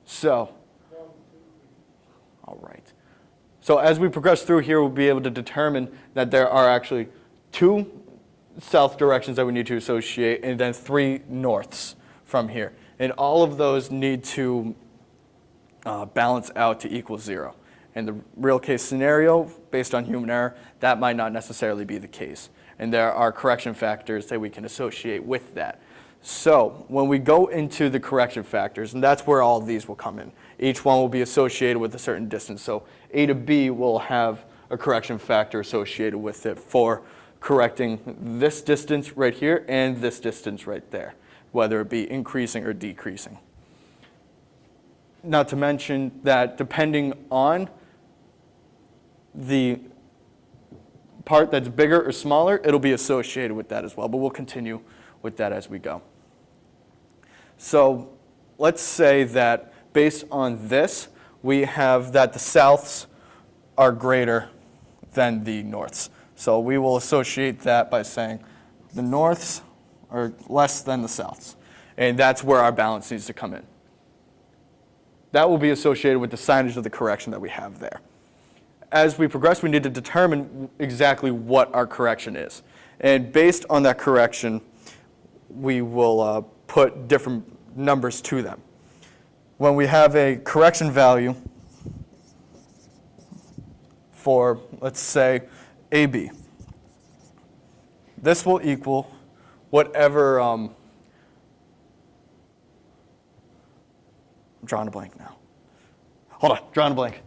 So, all right. So as we progress through here, we'll be able to determine that there are actually 2 south directions that we need to associate, and then 3 norths from here. And all of those need to balance out to equal 0. In the real case scenario, based on human error, that might not necessarily be the case. And there are correction factors that we can associate with that. So when we go into the correction factors, and that's where all of these will come in. Each one will be associated with a certain distance. So A to B will have a correction factor associated with it for correcting this distance right here and this distance right there, whether it be increasing or decreasing. Not to mention that depending on the part that's bigger or smaller, it'll be associated with that as well, but we'll continue with that as we go. So let's say that based on this, we have that the souths are greater than the norths. So we will associate that by saying the norths are less than the souths. And that's where our balance needs to come in. That will be associated with the signage of the correction that we have there. As we progress, we need to determine exactly what our correction is. And based on that correction, we will put different numbers to them. When we have a correction value for, let's say, AB, this will equal whatever, I'm drawing a blank now. Hold on, drawing a blank.